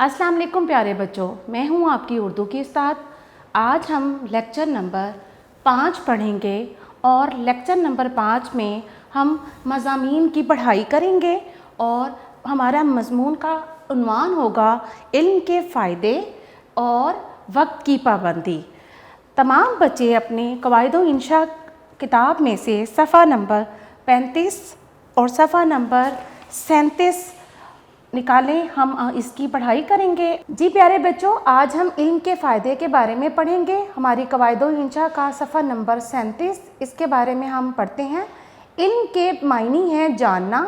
अस्सलाम वालेकुम प्यारे बच्चों, मैं हूँ आपकी उर्दू की उस्ताद। आज हम लेक्चर नंबर 5 पढ़ेंगे और लेक्चर नंबर 5 में हम मज़ामीन की पढ़ाई करेंगे और हमारा मज़मून का उन्वान होगा इल्म के फ़ायदे और वक्त की पाबंदी। तमाम बच्चे अपने कवायद-ओ इंशा किताब में से सफ़ा नंबर 35 और सफ़ा नंबर 37 निकालें, हम इसकी पढ़ाई करेंगे। जी प्यारे बच्चों, आज हम इल्म के फ़ायदे के बारे में पढ़ेंगे। हमारी कवायद-ओ इंशा का सफ़ा नंबर 37, इसके बारे में हम पढ़ते हैं। इल्म के मायनी है जानना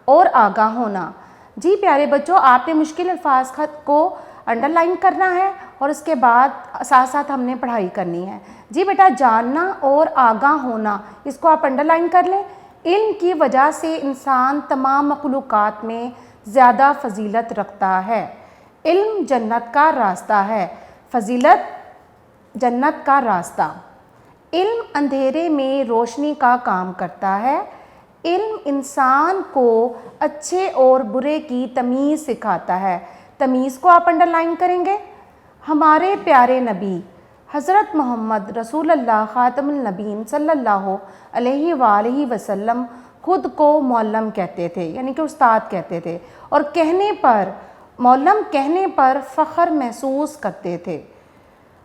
और आगाह होना। जी प्यारे बच्चों, आपने मुश्किल अल्फाज को अंडरलाइन करना है और उसके बाद साथ साथ हमने पढ़ाई करनी है। जी बेटा, जानना और आगाह होना, इसको आप अंडरलाइन कर लें। इल्म की वजह से इंसान तमाम मखलूक़ात में ज़्यादा फजीलत रखता है। इल्म जन्नत का रास्ता है। फजीलत जन्नत का रास्ता। इल्म अंधेरे में रोशनी का काम करता है। इल्म इंसान को अच्छे और बुरे की तमीज़ सिखाता है। तमीज़ को आप अंडरलाइन करेंगे। हमारे प्यारे नबी हज़रत मोहम्मद रसूलुल्लाह ख़ातमुन नबीन सल्लल्लाहु अलैहि वसल्लम खुद को मौलम कहते थे, यानी कि उस्ताद कहते थे, और मौलम कहने पर फ़ख्र महसूस करते थे।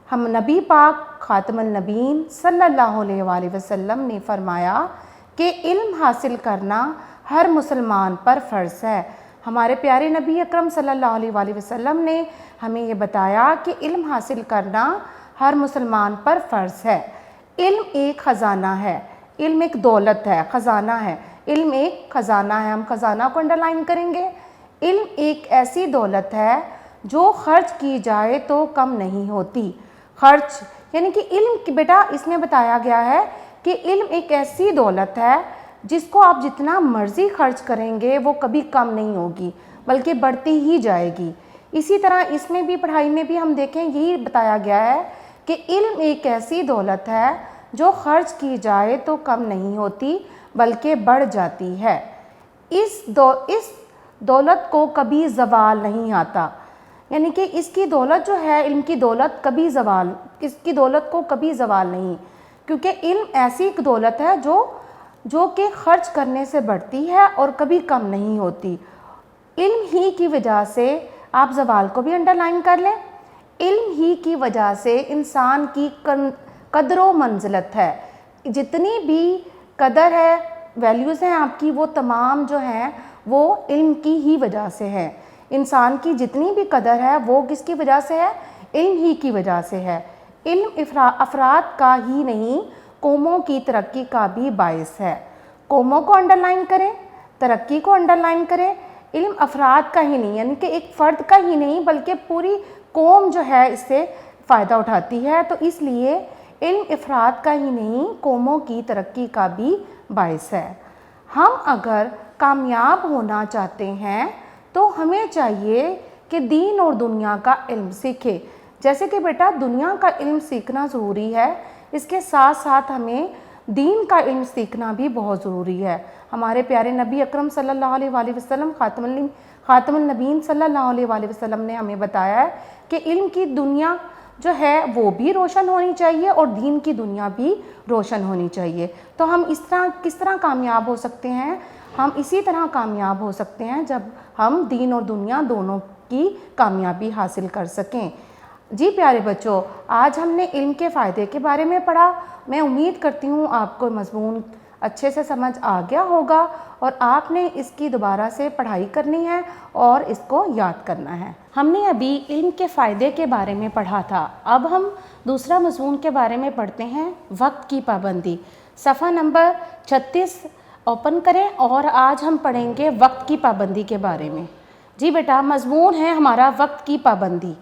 हम नबी पाक ख़ातमुन नबीन सल्लल्लाहु अलैहि वसल्लम ने फरमाया कि इल्म हासिल करना हर मुसलमान पर फ़र्ज़ है। हमारे प्यारे नबी अकरम सल्लल्लाहु अलैहि वसल्लम ने हमें ये बताया कि इल्म हासिल करना हर मुसलमान पर फ़र्ज़ है। इल्म एक ख़जाना है, इल्म एक दौलत है, ख़जाना है। इल्म एक ख़जाना है, हम ख़जाना को अंडरलाइन करेंगे। इल्म एक ऐसी दौलत है जो ख़र्च की जाए तो कम नहीं होती। ख़र्च यानी कि इल्म की बेटा इसमें बताया गया है कि इल्म एक ऐसी दौलत है जिसको आप जितना मर्ज़ी ख़र्च करेंगे वो कभी कम नहीं होगी, बल्कि बढ़ती ही जाएगी। इसी तरह इसमें भी, पढ़ाई में भी हम देखें, यही बताया गया है कि इल्म एक ऐसी दौलत है जो ख़र्च की जाए तो कम नहीं होती, बल्कि बढ़ जाती है। इस दौलत को कभी ज़वाल नहीं आता, यानी कि इसकी दौलत जो है, इल्म की दौलत इसकी दौलत को कभी ज़वाल नहीं, क्योंकि इल्म ऐसी एक दौलत है जो कि ख़र्च करने से बढ़ती है और कभी कम नहीं होती। इल्म ही की वजह से, आप ज़वाल को भी अंडरलाइन कर लें, इल्म ही की वजह से इंसान की कदर मंजिलत है। जितनी भी कदर है, वैल्यूज़ हैं आपकी, वो तमाम जो हैं वो इल्म की ही वजह से है। इंसान की जितनी भी कदर है वो किसकी वजह से है? इल्म ही की वजह से है। इल्म अफराद का ही नहीं, कौमों की तरक्की का भी बायस है। कौमों को अंडरलाइन करें, तरक्की को अंडरलाइन करें। इल्म अफराद का ही नहीं, यानी कि एक फ़र्द का ही नहीं, बल्कि पूरी कौम जो है इससे फ़ायदा उठाती है। तो इसलिए इल्म अफराद का ही नहीं, कौमों की तरक्की का भी बायस है। हम अगर कामयाब होना चाहते हैं तो हमें चाहिए कि दीन और दुनिया का इल्म सीखें। जैसे कि बेटा दुनिया का इल्म सीखना ज़रूरी है, इसके साथ साथ हमें दीन का इल्म सीखना भी बहुत ज़रूरी है। हमारे प्यारे नबी अकरम सल्लल्लाहु अलैहि वसल्लम ख़ातमुन नबीन सल्लल्लाहु अलैहि वसल्लम ने हमें बताया है कि इल्म की दुनिया जो है वो भी रोशन होनी चाहिए और दीन की दुनिया भी रोशन होनी चाहिए। तो हम किस तरह कामयाब हो सकते हैं? हम इसी तरह कामयाब हो सकते हैं जब हम दीन और दुनिया दोनों की कामयाबी हासिल कर सकें। जी प्यारे बच्चों, आज हमने इल्म के फ़ायदे के बारे में पढ़ा। मैं उम्मीद करती हूँ आपको मज़मून अच्छे से समझ आ गया होगा और आपने इसकी दोबारा से पढ़ाई करनी है और इसको याद करना है। हमने अभी इल्म के फ़ायदे के बारे में पढ़ा था। अब हम दूसरा मज़मून के बारे में पढ़ते हैं, वक्त की पाबंदी। सफ़ा नंबर 36 ओपन करें और आज हम पढ़ेंगे वक्त की पाबंदी के बारे में। जी बेटा, मज़मून है हमारा वक्त की पाबंदी।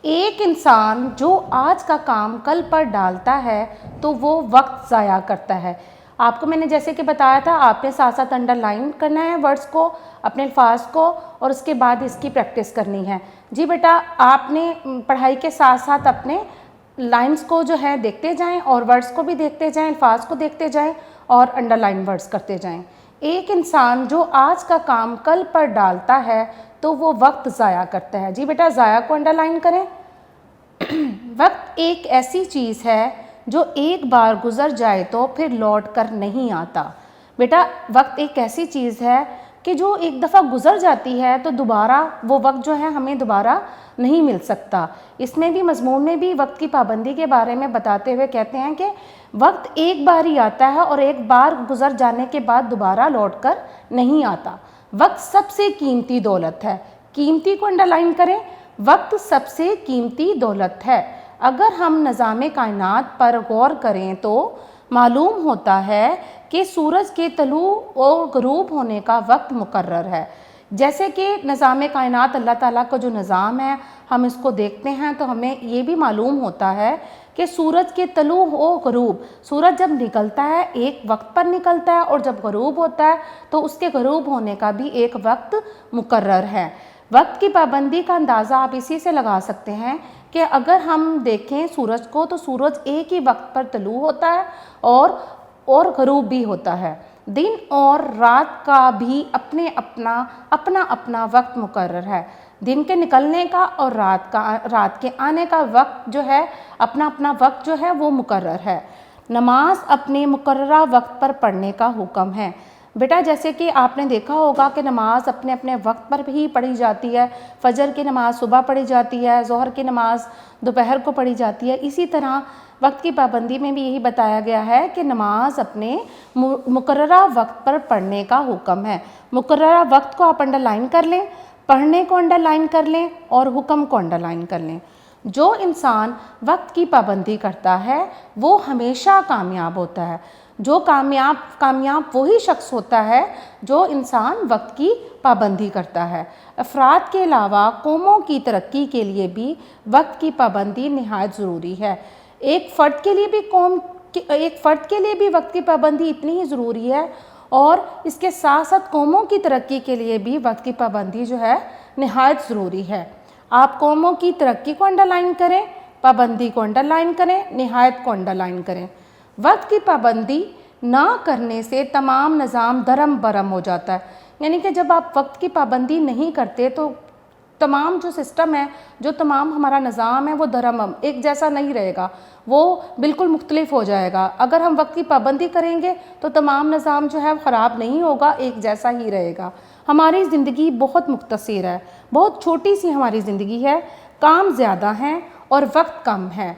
एक इंसान जो आज का काम कल पर डालता है तो वो वक्त ज़ाया करता है। आपको मैंने जैसे कि बताया था, आपने साथ साथ अंडरलाइन करना है वर्ड्स को, अपने अल्फाज को, और उसके बाद इसकी प्रैक्टिस करनी है। जी बेटा, आपने पढ़ाई के साथ साथ अपने लाइंस को जो है देखते जाएं और वर्ड्स को भी देखते जाएं, अल्फाज को देखते जाएं और अंडरलाइन वर्ड्स करते जाएं। ایک انسان جو آج کا کام کل پر ڈالتا ہے تو وہ وقت ضائع کرتا ہے. جی بیٹا ضائع کو انڈر لائن کریں. وقت ایک ایسی چیز ہے جو ایک بار گزر جائے تو پھر لوٹ کر نہیں آتا. بیٹا وقت ایک ایسی چیز ہے کہ جو ایک دفعہ گزر جاتی ہے تو دوبارہ وہ وقت جو ہے ہمیں دوبارہ نہیں مل سکتا. اس میں بھی مضمون میں بھی وقت کی پابندی کے بارے میں بتاتے ہوئے کہتے ہیں کہ وقت ایک بار ہی آتا ہے اور ایک بار گزر جانے کے بعد دوبارہ لوٹ کر نہیں آتا. وقت سب سے قیمتی دولت ہے. قیمتی کو انڈر لائن کریں. وقت سب سے قیمتی دولت ہے. اگر ہم نظام کائنات پر غور کریں تو معلوم ہوتا ہے کہ سورج کے طلوع اور غروب ہونے کا وقت مقرر ہے. جیسے کہ نظام کائنات اللہ تعالیٰ کا جو نظام ہے ہم اس کو دیکھتے ہیں تو ہمیں یہ بھی معلوم ہوتا ہے کہ سورج کے طلوع و غروب، سورج جب نکلتا ہے ایک وقت پر نکلتا ہے اور جب غروب ہوتا ہے تو اس کے غروب ہونے کا بھی ایک وقت مقرر ہے. وقت کی پابندی کا اندازہ آپ اسی سے لگا سکتے ہیں کہ اگر ہم دیکھیں سورج کو تو سورج ایک ہی وقت پر طلوع ہوتا ہے اور غروب بھی ہوتا ہے. دن اور رات کا بھی اپنا وقت مقرر ہے. دن کے نکلنے کا اور رات کے آنے کا وقت جو ہے اپنا وقت جو ہے وہ مقرر ہے. نماز اپنے مقررہ وقت پر پڑھنے کا حکم ہے. بیٹا جیسے کہ آپ نے دیکھا ہوگا کہ نماز اپنے وقت پر ہی پڑھی جاتی ہے. فجر کی نماز صبح پڑھی جاتی ہے، ظہر کی نماز دوپہر کو پڑھی جاتی ہے. اسی طرح وقت کی پابندی میں بھی یہی بتایا گیا ہے کہ نماز اپنے مقررہ وقت پر پڑھنے کا حکم ہے. مقررہ وقت کو آپ انڈر لائن کر لیں، پڑھنے کو انڈر لائن کر لیں اور حکم کو انڈر لائن کر لیں. جو انسان وقت کی پابندی کرتا ہے وہ ہمیشہ کامیاب ہوتا ہے. جو کامیاب وہی شخص ہوتا ہے جو انسان وقت کی پابندی کرتا ہے. افراد کے علاوہ قوموں کی ترقی کے لیے بھی وقت کی پابندی نہایت ضروری ہے. ایک فرد کے لیے بھی وقت کی پابندی اتنی ہی ضروری ہے اور اس کے ساتھ ساتھ قوموں کی ترقی کے لیے بھی وقت کی پابندی جو ہے نہایت ضروری ہے. آپ قوموں کی ترقی کو انڈر لائن کریں، پابندی کو انڈر لائن کریں، نہایت کو انڈر لائن کریں. وقت کی پابندی نہ کرنے سے تمام نظام درم برم ہو جاتا ہے. یعنی کہ جب آپ وقت کی پابندی نہیں کرتے تو تمام جو سسٹم ہے، جو تمام ہمارا نظام ہے وہ درم ایک جیسا نہیں رہے گا، وہ بالکل مختلف ہو جائے گا. اگر ہم وقت کی پابندی کریں گے تو تمام نظام جو ہے خراب نہیں ہوگا، ایک جیسا ہی رہے گا. ہماری زندگی بہت مختصر ہے، بہت چھوٹی سی ہماری زندگی ہے، کام زیادہ ہیں اور وقت کم ہے.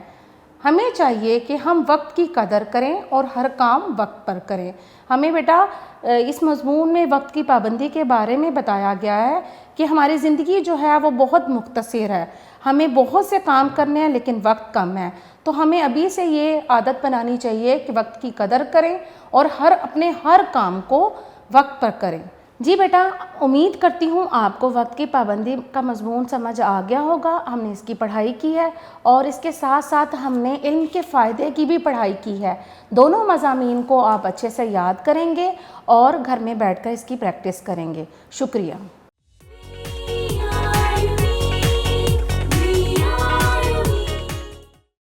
ہمیں چاہیے کہ ہم وقت کی قدر کریں اور ہر کام وقت پر کریں. ہمیں بیٹا اس مضمون میں وقت کی پابندی کے بارے میں بتایا گیا ہے کہ ہماری زندگی جو ہے وہ بہت مختصر ہے، ہمیں بہت سے کام کرنے ہیں لیکن وقت کم ہے. تو ہمیں ابھی سے یہ عادت بنانی چاہیے کہ وقت کی قدر کریں اور اپنے ہر کام کو وقت پر کریں. جی بیٹا امید کرتی ہوں آپ کو وقت کی پابندی کا مضمون سمجھ آ گیا ہوگا. ہم نے اس کی پڑھائی کی ہے اور اس کے ساتھ ساتھ ہم نے علم کے فائدے کی بھی پڑھائی کی ہے. دونوں مضامین کو آپ اچھے سے یاد کریں گے اور گھر میں بیٹھ کر اس کی پریکٹس کریں گے. شکریہ.